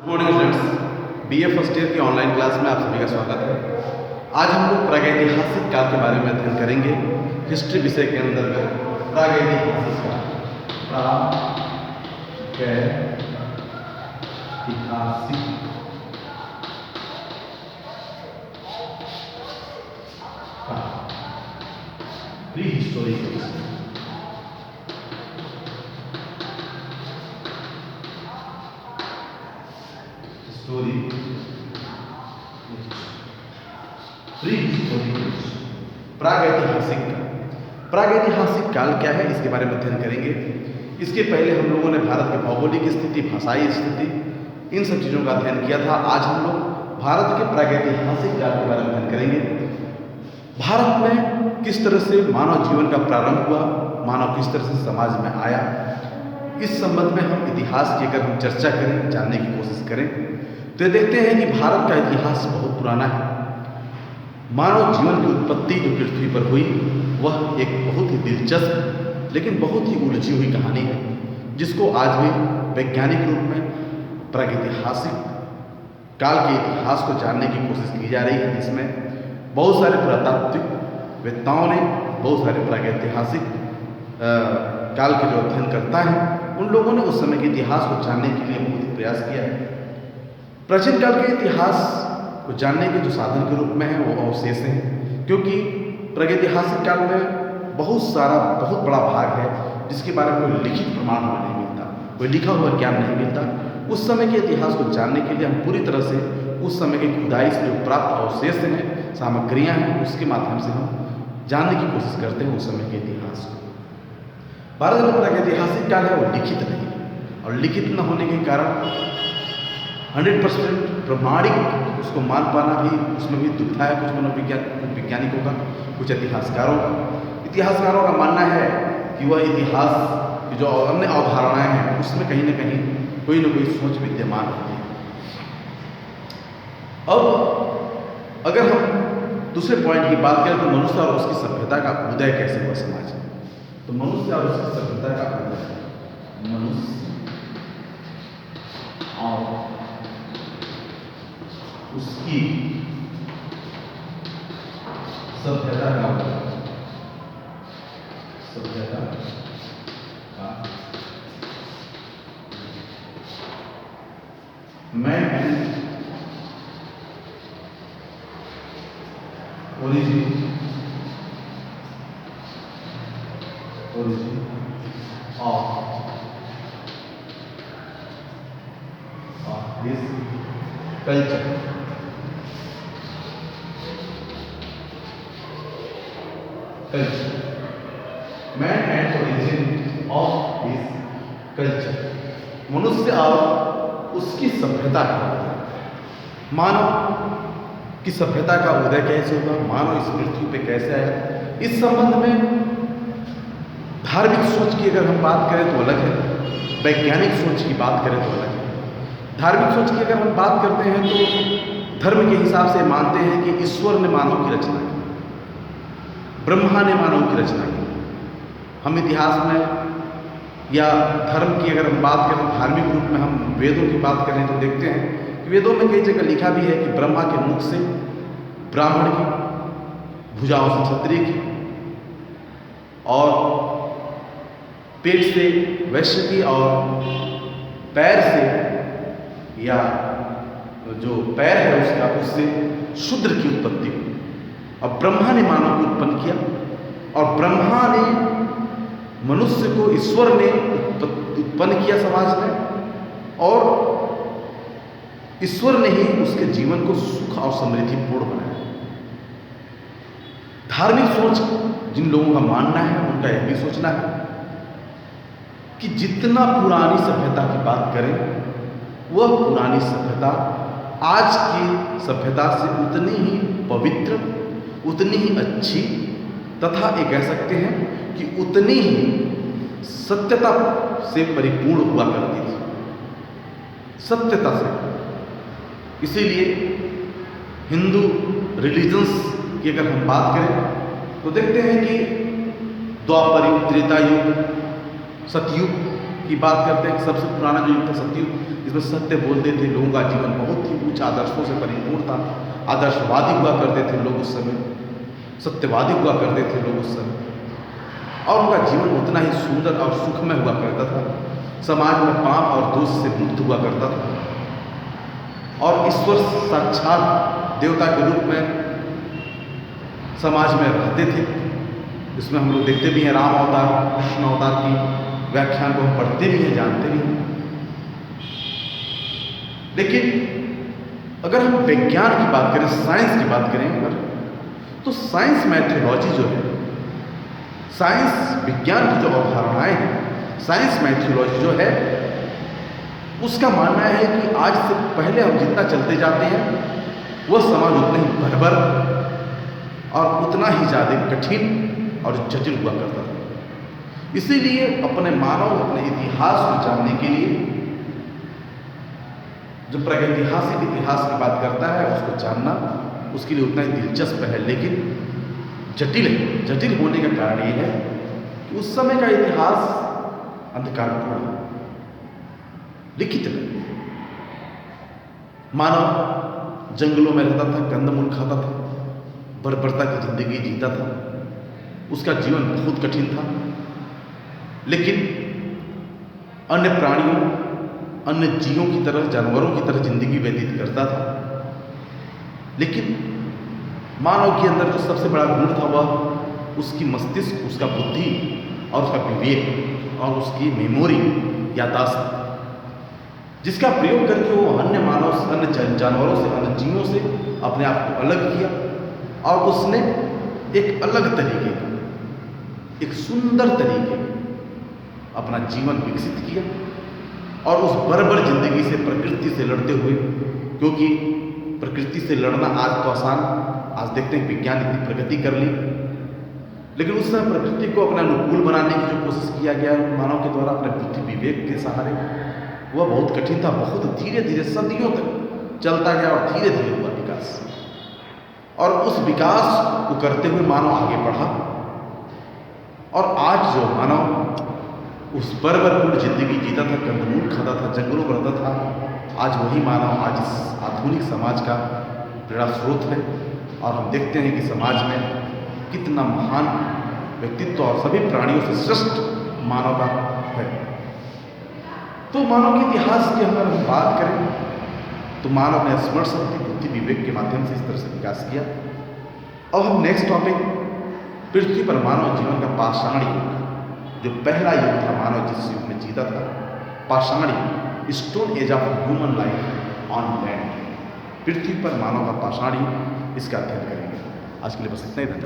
Good morning students, BA first year की online class में आप सभी का स्वागत है। आज हम लोग प्रागैतिहासिक काल के बारे में अध्ययन करेंगे। हिस्ट्री विषय के अंतर्गत प्रागैतिहासिक काल, pre historical story, pre historical प्रागैतिहासिक काल। प्रागैतिहासिक काल क्या है, इसके बारे में अध्ययन करेंगे। इसके पहले हम लोगों ने भारत की भौगोलिक स्थिति, भाषाई स्थिति, इन सब चीज़ों का अध्ययन किया था। आज हम लोग भारत के प्रागैतिहासिक काल के बारे में अध्ययन करेंगे। भारत में किस तरह से मानव जीवन का प्रारंभ हुआ, मानव किस तरह से समाज में आया, इस संबंध में हम इतिहास की अगर हम चर्चा करें, जानने की कोशिश करें, तो देखते हैं कि भारत का इतिहास बहुत पुराना है। मानव जीवन की उत्पत्ति जो पृथ्वी पर हुई, वह एक बहुत ही दिलचस्प लेकिन बहुत ही उलझी हुई कहानी है, जिसको आज भी वैज्ञानिक रूप में प्रागैतिहासिक काल के इतिहास को जानने की कोशिश की जा रही है, जिसमें बहुत सारे पुरातात्विक वेत्ताओं ने, बहुत सारे प्रागैतिहासिक काल के जो अध्ययन करता है, उन लोगों ने उस समय के इतिहास को जानने के लिए बहुत ही प्रयास किया है। प्राचीन काल के इतिहास को जानने के जो साधन के रूप में है वो अवशेष हैं, क्योंकि प्रागैतिहासिक काल में बहुत बड़ा भाग है जिसके बारे में कोई लिखित प्रमाण हमें नहीं मिलता, कोई लिखा हुआ ज्ञान नहीं मिलता। उस समय के इतिहास को जानने के लिए हम पूरी तरह से उस समय की खुदाई से जो प्राप्त अवशेष हैं, सामग्रियाँ हैं, उसके माध्यम से हम जानने की कोशिश करते हैं उस समय के इतिहास को। भारत में प्रागैतिहासिक काल है वो लिखित नहीं है, और लिखित न होने के कारण 100% प्रमाणिक उसको मान पाना भी, उसमें भी दुविधा है। कुछ वैज्ञानिकों का, कुछ इतिहासकारों का मानना है कि वह इतिहास की जो अन्य अवधारणाएं हैं, उसमें कहीं न कहीं कोई न कोई सोच विद्यमान होती है। अब अगर हम दूसरे पॉइंट की बात करें तो मनुष्य और उसकी सभ्यता का उदय कैसे हुआ समाज में, तो मनुष्य और उसकी सभ्यता का उदय, मनुष्य और उसकी सभ्यता का उदय, सभ्यता का man and origin of this culture. Man and origin of this culture. मनुष्य और उसकी सभ्यता का उदय, मानव की सभ्यता का उदय कैसे हुआ, मानव इस पृथ्वी पे कैसे आया, इस संबंध में धार्मिक सोच की अगर हम बात करें तो अलग है, वैज्ञानिक सोच की बात करें तो अलग है। धार्मिक सोच की अगर हम बात करते हैं तो धर्म के हिसाब से मानते हैं कि ईश्वर ने मानव की रचना की, ब्रह्मा ने मानव की रचना की। हम इतिहास में या धर्म की अगर हम बात करें, धार्मिक रूप में हम वेदों की बात करें तो देखते हैं कि वेदों में कई जगह लिखा भी है कि ब्रह्मा के मुख से ब्राह्मण की, भुजाओं से क्षत्रिय की, और पेट से वैश्य की, और पैर से या जो पैर है उसका, उससे शूद्र की उत्पत्ति हुई। अब ब्रह्मा ने मानव को उत्पन्न किया, और ब्रह्मा ने मनुष्य को, ईश्वर ने उत्पन्न किया समाज में, और ईश्वर ने ही उसके जीवन को सुख और समृद्धिपूर्ण बनाया। धार्मिक सोच जिन लोगों का मानना है, उनका यह भी सोचना है कि जितना पुरानी सभ्यता की बात करें, वह पुरानी सभ्यता आज की सभ्यता से उतनी ही पवित्र, उतनी ही अच्छी, तथा ये कह सकते हैं कि उतनी ही सत्यता से परिपूर्ण हुआ करती थी, सत्यता से। इसीलिए हिंदू रिलीजन्स की अगर हम बात करें तो देखते हैं कि द्वापर युग, त्रेता युग, सतयुग, की बात करते हैं, सबसे पुराना जो युग था सतयुग, इसमें सत्य बोलते थे, लोगों का जीवन बहुत ही उच्च आदर्शों से परिपूर्ण था। आदर्शवादी हुआ करते थे लोग उस समय, सत्यवादी हुआ करते थे लोग उस समय, और उनका जीवन उतना ही सुंदर और सुखमय हुआ करता था। समाज में पाप और दोष से मुक्त हुआ करता था, और ईश्वर साक्षात देवता के रूप में समाज में रहते थे। इसमें हम लोग देखते भी हैं राम अवतार, कृष्ण अवतार की व्याख्यान को हम पढ़ते भी हैं, जानते भी हैं। लेकिन अगर हम विज्ञान की बात करें, साइंस की बात करें अगर, तो साइंस मैथोलॉजी जो है, साइंस विज्ञान की जो अवधारणाएं हैं, साइंस मैथोलॉजी जो है, उसका मानना है कि आज से पहले हम जितना चलते जाते हैं वह समाज उतना ही बर्बर और उतना ही ज़्यादा कठिन और जटिल हुआ करता था। इसीलिए अपने मानव अपने इतिहास को जानने के लिए जो प्रागैतिहासिक इतिहास की बात करता है उसको जानना उसके लिए उतना ही दिलचस्प है, लेकिन जटिल है। जटिल होने का कारण ये है कि उस समय का इतिहास अंधकारपूर्ण, लिखित नहीं। मानव जंगलों में रहता था, कंदमूल खाता था, बर्बरता की जिंदगी जीता था, उसका जीवन बहुत कठिन था। लेकिन अन्य प्राणियों, अन्य जीवों की तरह, जानवरों की तरह जिंदगी व्यतीत करता था। लेकिन मानव के अंदर जो सबसे बड़ा गुण था वह उसकी मस्तिष्क, उसका बुद्धि और उसका विवेक और उसकी मेमोरी, याददाश्त, जिसका प्रयोग करके वो अन्य मानव, अन्य जानवरों से, अन्य जीवों से अपने आप को अलग किया और उसने एक अलग तरीके का, एक सुंदर तरीके का अपना जीवन विकसित किया और उस बर्बर जिंदगी से, प्रकृति से लड़ते हुए, क्योंकि प्रकृति से लड़ना आज तो आसान, आज देखते हैं विज्ञान इतनी प्रगति कर ली, लेकिन उस समय प्रकृति को अपने अनुकूल बनाने की जो कोशिश किया गया मानव के द्वारा अपने बुद्धि विवेक के सहारे, वह बहुत कठिन था। बहुत धीरे धीरे सदियों तक चलता गया और धीरे धीरे हुआ विकास, और उस विकास को करते हुए मानव आगे बढ़ा। और आज जो मानव उस बर्बरपूर्ण जिंदगी जीता था, कंदमूल खाता था, जंगलों में रहता था, आज वही मानव आज इस आधुनिक समाज का प्रेरणा स्रोत है। और हम देखते हैं कि समाज में कितना महान व्यक्तित्व और सभी प्राणियों से श्रेष्ठ मानव का है। तो मानव के इतिहास की अगर हम बात करें तो मानव ने स्मरण शक्ति, बुद्धि, विवेक के माध्यम से इस तरह से विकास किया। अब हम नेक्स्ट टॉपिक, पृथ्वी पर मानव जीवन का पाषाण युग, जो पहला युग था मानव जिस युग में जीता था, पाषाण युग, stone age of human life on land, पृथ्वी पर मानव का पाषाण युग, इसका अध्ययन करेंगे। आज के लिए बस इतना ही। धन्यवाद।